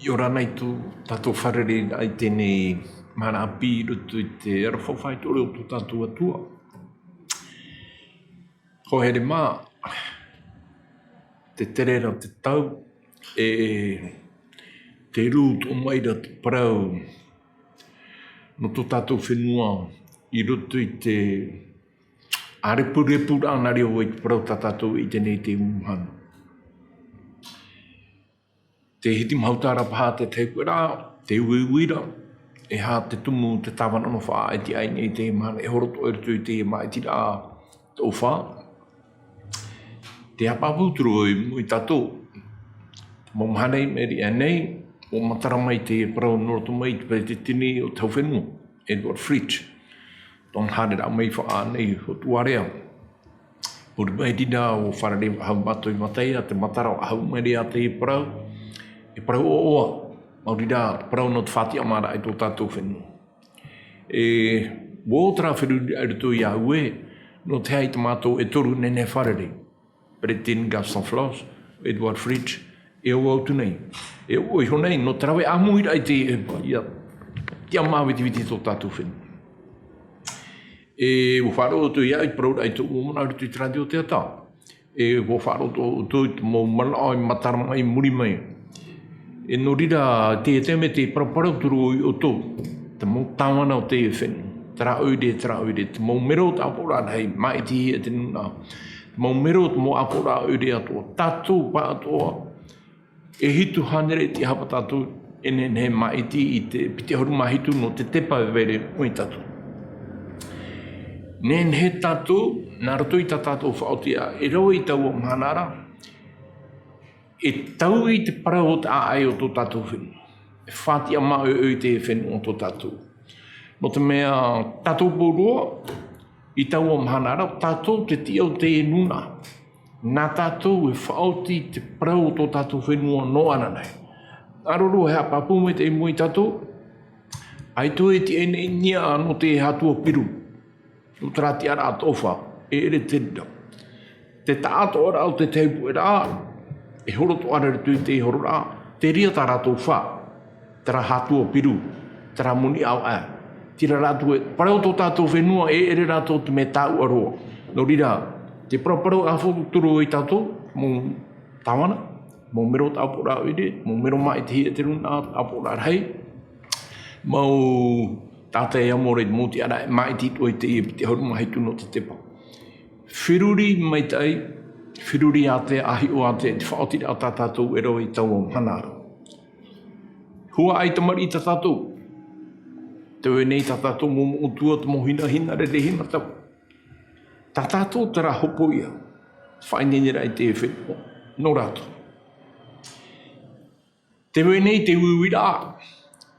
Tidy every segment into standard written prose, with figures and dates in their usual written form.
I ora nei tu tato wharere ai tēnei mana api rutu I te arawhawhai tore o tu tato atua. Ko here mā, te terera te tau, te rūt o maira te parau no tu tato whenua I rutu I te arepurepu rāna reo I te parau tato I tēnei te umuhana. Te hiti mautara paha te teikuera, te uiuira, hā te tumu te tawana no wha e te aine I te mana, horoto e rutu I te mai tira tō wha. Te hapaputuru I tato, mō mhanei meri anei, o matara mai te parau noroto mai te te tini o tau whenua, Edward Fritsch. Tōn hare rā mai wha anei o tuarea. Puri mai tina o wharare hau mato I matai, te matara o hau meri a te parau, e parau o oa, mauri rā, parau no te whati amara I tō tātou whenua. Wōtara whiruri arutu I aue, no te hei te mātou e toru nene wharere. Bretin Gaston Floss, Edward Fritsch, e o autu nei. E o iho nei, no te rawe amuira I te te amawiti witi tō tātou whenua. O wharo o tu ia I parau I tō umana arutu I radio te ata. O wharo o tu I mō mana ai matarama I muri mai. E no rira te me te paraparau turu o tō, te mō tāwana o te whenua, tera oire, te mō mero te apora hei, mai te hia te nuna, te mō mero te mō apora oire atoa, tātou pa atoa, e hitu hanere te hapa tātou, enen he mai te I te pite horu mahitu no te tepa vere oi tātou. Nen he tātou, nā rato I tātou whaotia, e rau I tau o mhanara, e tau I te parau o te aae o tō tātou whenua. E whātia mau I te whenua o tō tātou. No te mea tātou pōrua, I tau o mhanara, tātou te tia o te nuna. Nā tātou e whaoti te parau o tō tātou whenua no ana nei. Aroro he apapu me te mui tātou, ai tō e te ene nia no te hatua piru. No te rati ara atofa, e ere te rira. Te tātou ora au te teipu e rā, e horoto ara tu te horo rā, te ria tā rātou whā, tera hatua piru, tera muni au a, tira rātou e, parau tō tātou whenua e ere rātou te me tāu aroa. No rira, te parau a whuturu I tātou, mō tāwana, mō mero tāpura oire, mō mero mai te hia te runa tāpura rei, mō tātai amore mō te ara mai tito I te horu mahitu no te tepa. Whiruri mai tai, whiruri a te ahi o a te whaotira a tātou e rau I tau o mhanaro. Hua ai tamari I tātou. Te ue nei tātou mō utua te mō hina re hina tau. Tātou tera hopo ia. Whainenera I te whenua. No rato. Te ue nei te uiwira a.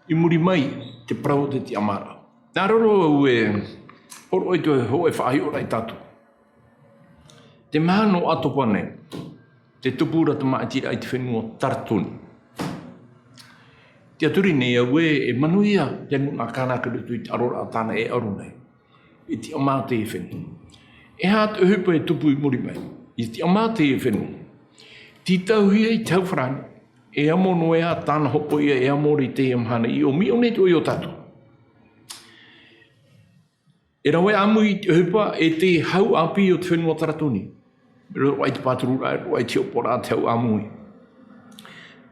I muri mai te parau te te amara. Nā roro au e horo I te hoe whaahi ora I tātou. Te maha no atopa nei, te tupura te maatira I te whenua taratoni. Te aturi nei au e manuia te nuna kānaka rutu I te arora tāna e aru nei. I te amate e whenua. E hā te uhupa e tupu I muri mai. I te amate e whenua. Ti tauhia I tau whrani. E amo no ea tāna hopo ia e amore I te amhana I o mi o neto I o tātou. E rawe amu I te uhupa e te hau api o te whenua taratoni. Roi te pāturura, roi te opora tau amui.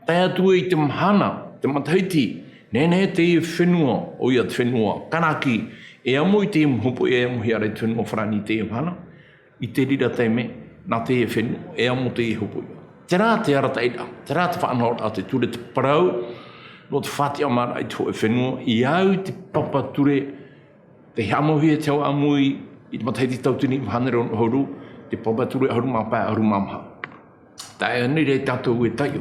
Tai atua I te mhana, te matahiti, nene te whenua o ia te whenua, kanaki, e amu I te mhopo e amu hiare te whenua whrani te mhana, I te rira teime, nā te whenua, e amu te hopo ia. Te rā te ara teira, te rā te whanau a te ture te parau, no te whati amara I te hoe whenua, I au te papa ture, te hamuhia te au amui, I te matahiti tautini mhanero horu, te papa ture haru mapa haru mamha. Tai ani rei tātou e taio.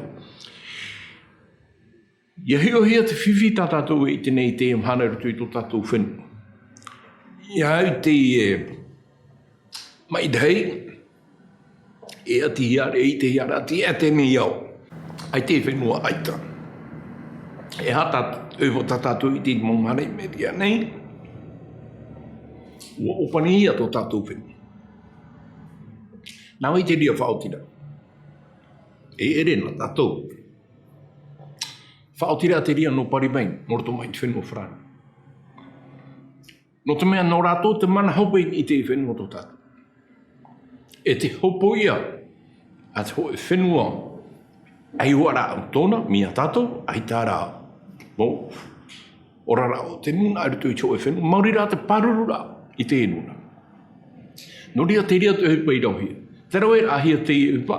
Ia hiohia te whiwhi tā tātou e tenei te mhana rutu I tō tātou whenua. Ia au te mai dei, e ati hiare, e te hiare, ati e te me iau. Ai te whenua aita. E hata uivo tā tātou I te mōmane me tia nei. Ua opani ia tō tātou whenua. Nau I te ria whaotira. E ere na tātou. whaotira te ria no parimain, morto mai te whenua whrana. No te mea no rātou te mana haupein I te whenua tō tātou. E te hopo ia, a te hoe whenua, ai ua rā au tōna, mia tātou, ai tā rā. Mo, ora rā o te nuna ai rutu I te hoe whenua, mauri rā te paruru rā I te enuna. No ria te ria te hepa I rauhia. Te rau e ahia te upa,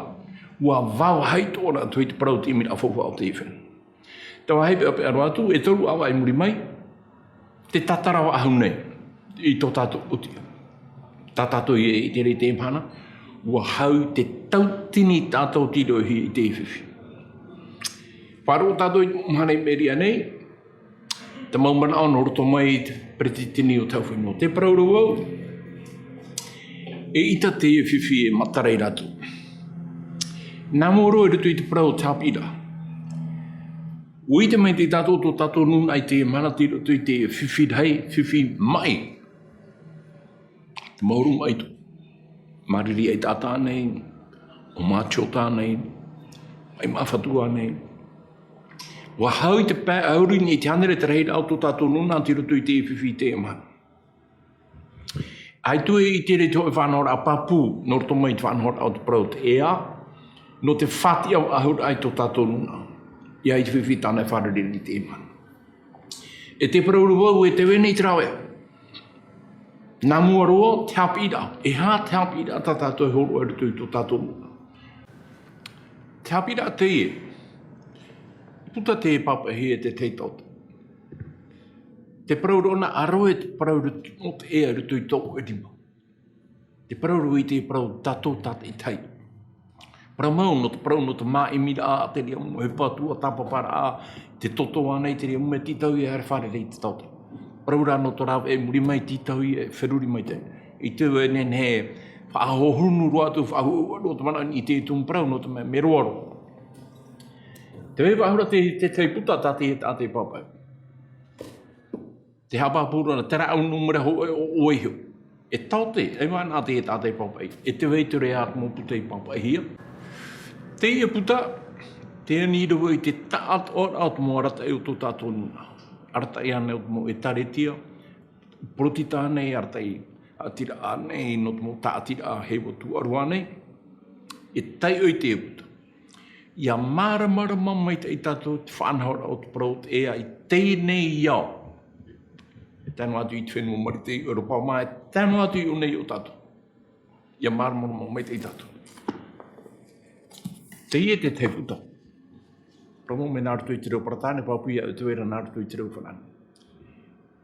ua vau hai tōna tu I te parau te imi a whauwha o te whenua. Tawa hepe ape aru atu, e toru awa I muri mai, te tatara wa ahau nei, I tō tātou utia. Tā tātou I te rei te mana, ua hau te tautini tātou tirohi I te iwhiwhi. Whāro tātou I mhanei meria nei, te maumana o roto mai te pretitini o tau whenua. Te parauru au, e ita te iwhiwhi e matarei ratu. Nā mōro e rutu I te parau tāpira. Ui te mai te tātou tō tātou nuna I te mana te rutu I te whiwhi hei, whiwhi mai. Te mauru mai tu. Mariri ai tātā nei, o mātio tā nei, ai mawhatua nei. Wa hau I te pē auri ni te anere te reira au tō tātou nuna te rutu I te whiwhi te mana. Ai tue I te re te hoi whanora a papu, nor to mai te whanora au te parau te ea, no te whati au ahur ai tō tātou nuna. Ia I te whiwhi tānei wharere ni te mana. E te parauru wau e te wene I te rawe. Nā mua roa, te hapira. E hā te hapira tā tātou e horo e rutu I tō tātou nuna. Te hapira te e. Puta te papa he e te teitau. Te parauru ona aroe te parauru o te ea rutu I tōku e rima. Te parauru I te parauru tātou tātou I tai. Paramau no te parau no te mā e mira a te ria mo he pātua tāpapara a te toto anei te ria mo me titau I hara whare rei te tauta. Paraura no te rāwe e muri mai titau I e wheruri mai te. I te ue nen he whaahohunu roa tu whaahohua no te mana I te tumu parau no te me roaro. Te wei wahura te puta tā te papai. Te hapa pūra na tera au numera ho o oihio. E taute, e wana te tā te papai. E te wei ture āt mō puta I papai hia. Te ia puta, te anirua I te taat ot mō arata e o tō tātou nuna. Arata I ane o mō e taretia, proti tānei, arata I atira anei, no mō tātira a hewa tu aru anei. E tai oi te puta. Ia mara mai te I tātou te whanhora o te parau te ea I tēnei iau. E tēnu atu I te whenua mari te Europa mai, tēnu atu I unei o tātou. Ia mara mai te I tātou. Te ie te te puta. Romo me nārutu I te reo paratāne, papuia e te wera nārutu I te reo whanane.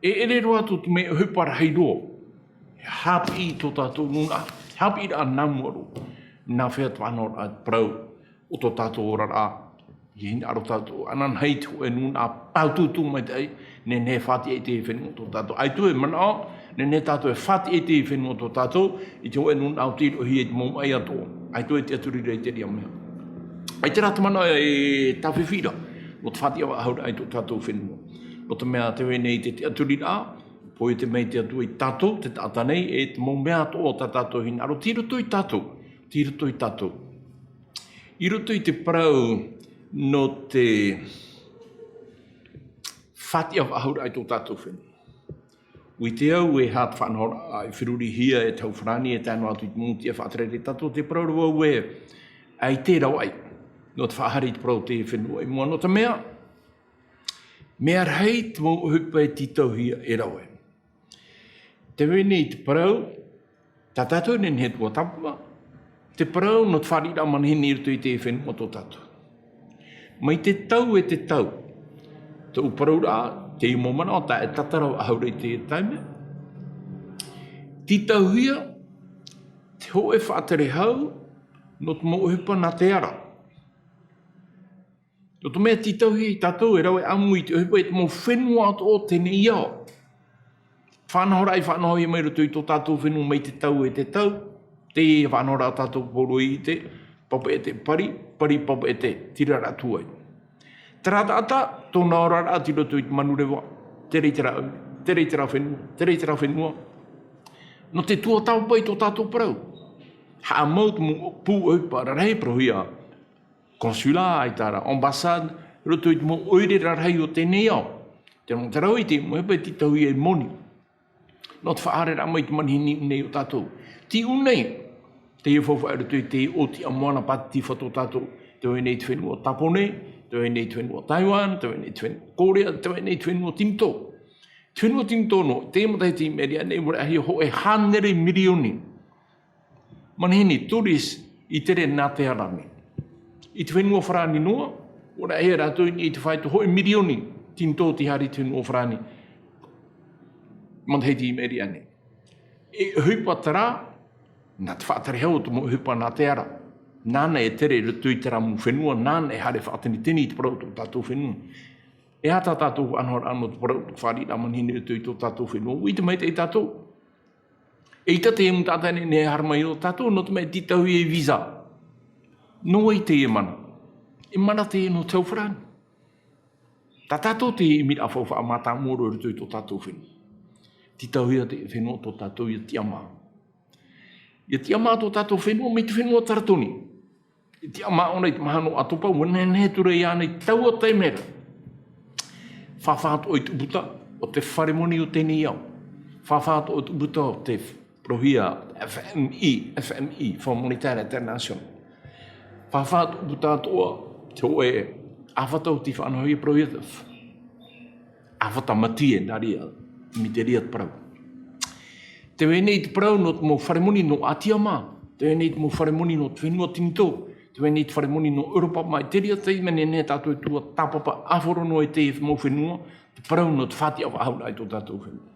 E ere roa tu te me hupara hei roa. Hapi I tō tātou nuna, hapi I rā namuaru. Nā whea te whanora a te parau. O tō tātou ora rā, I hini aro tātou, anan hei tō e nuna paututu mai te ei, ne whati e te whenua tō tātou. Ai tu e mana o, ne tātou e whati e te whenua tō tātou, I te o e nuna au tiro hi e te mō mai ato. Ai tu e te aturi rei te ria mea. Ai te rata mana e tawhiwhira, o te whati awa haura ai tō tātou whenua. O te mea te wene I te aturi rā, po e te mei te atu I tātou, te tāta nei, e te mō mea ato o tā tātou hina. Aro tiro tō I tātou, tiro tō I tātou. I roto I te parau no te whati av ahura ai tō tātou whenua. Ui te au e hāt whanhora ai whiruri hia e tau whanani e tānu atu I te mūti e whātere tātou te parau au e ai te rau ai. No te whahari te parau te whenua. I mua no te mea, mea rei te mō hupa e titau hia e rau e. Te wene I te parau, tā tātou nen he tua tapuma, te parau no te wharira manhini rutu I te whenua tō tātou. Mai te tau e te tau. Te uparau rā, te I mō mana o tā e tatarau ahaura I te taime. Titau hia, te ho e whaatere hau, no te mō hupa nā te ara. No te mea titau hia I tātou e rau e amu I te hupa e te mō whenua ato o tēne iao. Whanahora I whanahoi mai rutu I tō tātou whenua mai te tau e te tau. Te whanahora tātou poro I te, papa e te pari papa e te tirara tuai. Te rata ata, tōna ora rā tiro tu I te manurewa, te reitera whenua. No te tua tau pai tō tātou parau. Ha mau te pū upa rarei prohia. Consulat ai tāra, ambassade, roto i te mo oire rarhei o tēnei au. Te rong te rau i te mo hepa ti tau i e moni. No te whaare rā mai te manihini unei o tātou. Ti unei, te e whawha roto i te o ti amoana pati ti whato tātou. Te oi nei te whenua Tapone, te oi nei te whenua Taiwan, te oi nei te whenua Korea, te oi nei te whenua Timto. Te whenua Timto no, te matai te meria nei mora ahi ho e hanere milioni. Manihini, turis i tere nā te arami. I te whenua wharani noa, ora e rātou i te whaitu hoi milioni Timto ti hari te whenua wharani. Matai te meria nei. E huipa tara, nā te whaatare hau te mo huipa nā te ara. Nāna e tere rutu i te ramu whenua, nāna e hare whaatani tini i te parau tō tātou whenua. E hata tātou anhora anō te parau tō whāri rā manhini rutu i tō tātou whenua. Ui te mai te i tātou. E i tate e mu tātane ne harmai o tātou, no te mai ti tau i e visa. No i te e mana. E mana te e no tau wharani. Tā tātou te e mira whauwha a mātā mōro rutu i tō tātou whenua. Ti tau ia te whenua tō tātou i tiama. I tiama tō tātou whenua, me te whenua taratoni. I tiama ona i te mahano atopa, wana ne tura i ana i taua te mera. Whawhāto o i te ubuta o te wharemoni o tēnei au. Whawhāto o te ubuta o te prohia FMI, for Monetary International. Whawhāto o ubuta atoa te oe awhatau ti whanahoi prohia awhatamatie naria. Mi te ria te parau. Te wenei te parau no te mo wharemoni no Atiama, te wenei te mo wharemoni no te whenua Tinto, te wenei te wharemoni no Europa mai te ria te imene ne tātou e tua tāpapa awhoro no e te mo whenua, te parau no te whati awa haura i tō tātou whenua.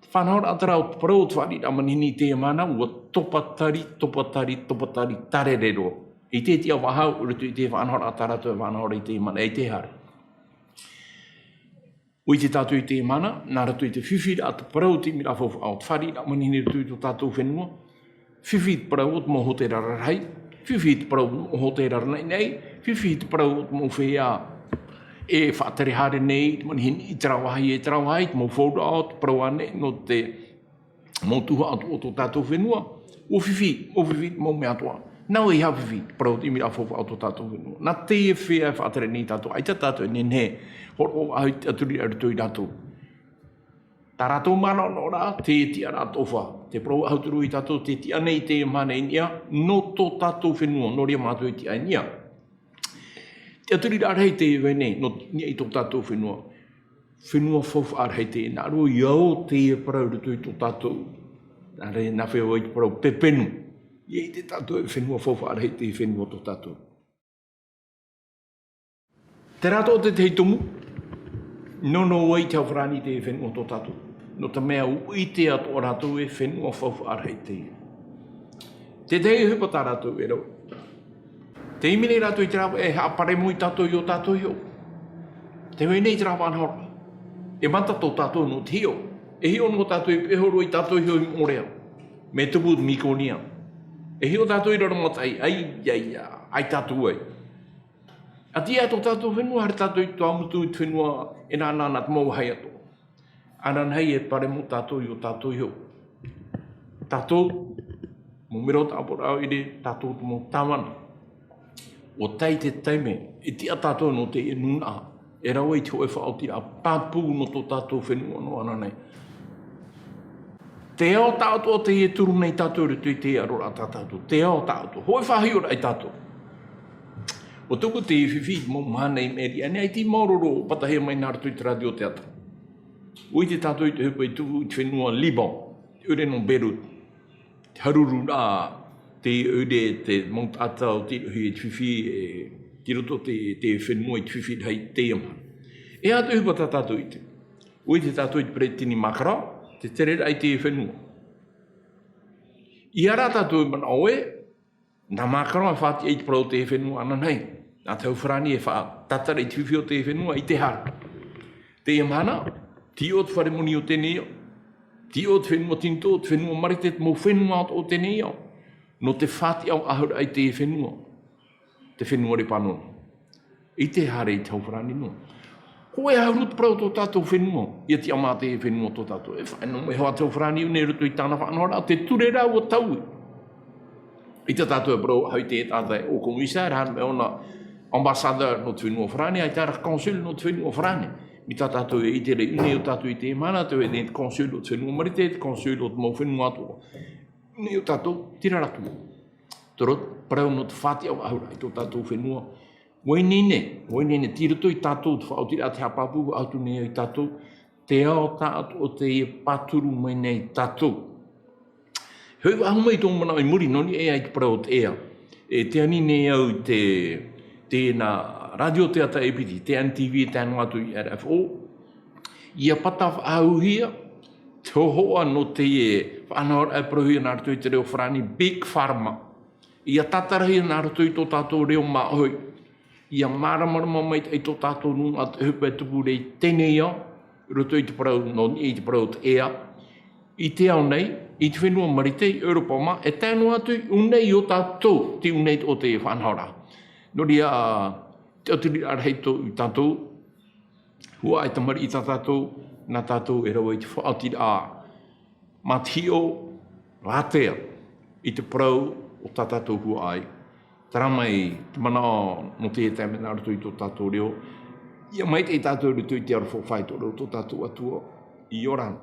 Te whanahora atara o te parau o te whari ramanini te mana ua topatari tarerero. I te ti awa hau urutu i te whanahora atara tu e whanahora i te mana, e te hara. Ui te tātou i te mana, nā ratu i te whiwhira a te parau te mira whawha au te whari, nā manihini ratu i tō tātou whenua. Whiwhi te parau o te moho te rarahai, whiwhi te parau o te moho te raranai nei, whiwhi te parau o te moho whea e whaatare hare nei, te manihini i te rawahai te moho whauda o te parau ane, no te motuha atu o tō tātou whenua. O whiwhi, mo mea toa. Nau e hawhiwhi, parau te mira whawha au tō tātou whenua. Nā te e whea e whaatare nei tātou, ai tā tātou e ne horo au aturi arutu i rātou. Tā rātou mana no rā, te tia rātou wha. Te parau auturu i tātou, te tia nei te mana i nia, no tō tātou whenua, no ria mātou i tia i nia. Te aturi rārhei te wene, no nia i tō tātou whenua. Whenua whauwha arhei te, nā rua iau te e parau rutu i tō tātou. Nā rei nā whea i te parau pepenu. Iei te tātou e whenua whauwha arhei te whenua tō tātou. Te rātou te tei tumu, nono wai te awharani te whenua tō tātou. No te mea ui te ato o rātou e whenua whauwha arhei te. Te tei hupa tā rātou e rau. Te imine rātou i te rāwa e hapare mui tātou i o tātou i o. Te wei nei te rāwa anhora. E mata tō tātou no te hio. E hio no tātou i pehoro i tātou i o i morea. Me tupu mikonia. E hio tātou i raramatai. Ai tātou ai. A tia tō tātou whenua, hare tātou i tō amutu i te whenua e nā nāna te mau hai ato. Anan hei e pare mo tātou i o tātou i ho. Tātou, mo mero tāpora au ire, tātou te mo tāwana. O tai te taime, e tia tātou no te e nuna, e rawa i te hoe whaoti a pāpū no tō tātou whenua no ananei. Te ao tātou te e turu nei tātou rutu i te arora tātou. Te ao tātou, hoe whahi ora i tātou. O tuku te whiwhi mo mānei meri, ane ai ti mauroro o patahea mai nā ratu i te radio teata. Ui te tātou i te hupa i tuku i te whenua Liban, te ure no Beirut, te haruru rā, te ure te montatau, te hui i te whiwhi, te roto te whenua i te whiwhi hei te ama. E a te hupa tā tātou i te. Ui te tātou i te Pretini Makara, te terera i te whenua. I ara tātou i mana oe, nā Makara e whāti i te parau te whenua ananei. Nā tau wharani e wha tatara i te whiwhi o te whenua i te hara. Te amana, ti o te wharemoni o tēnei au. Ti o te whenua Tinto, te whenua marite mo whenua o tēnei au. No te whāti au ahura i te whenua. Te whenua re panona. I te hara i tau wharani no. Ko e hauru te parau tō tātou whenua. Ia ti ama te whenua tō tātou. E whaenong e hoa tau wharani o ne rutu i tāna whanora. Te ture rā o taui. I te tātou e parau hau te tātai o konguisa, rāna me ona ambassadeur no te whenua whrane, ai tāra consul no te whenua whrane. Mi tā tātou e ite re une o tātou i te mana, te e consul o te whenua marite, te consul o te mau whenua atua. Une o tātou, tira ratu. Toro, parau no te whāti au aura, i tō tātou whenua. Wainene, tira tō i tātou, te whaotira te hapapu, autu nea i tātou, te ao tātou o te e paturu mai nei tātou. Heu ahu mai tō mana i muri, noni e ai ki parau te ea. E te ani nei au te na radio teata e piti, te NTV, te anu atu i RFO. Ia pataf auhia, te hoa no te e whanau e prohia nā rato i te reo whrani, Big Pharma. Ia tatarahia nā rato i tō tātou reo mahoi. Ia maramarama mai i tō tātou nunga te hupe tupu rei tene ia, roto i te parau noni, i te parau te ea. I te au nei, i te whenua marite i Europa ma, e tēnu atu unei o tātou, te unei o te whanhaura. Nori te aturi arhei tō i tātou, hua ai tamari i tātou, nā tātou e rawa i te whaatira a matio rātea i te parau o tātou hua ai. Taramai, te mana no te e tēme nā rato i tō tātou reo. Ia mai te i tātou rato i te arwhawhai tō reo tō tātou atua i oran.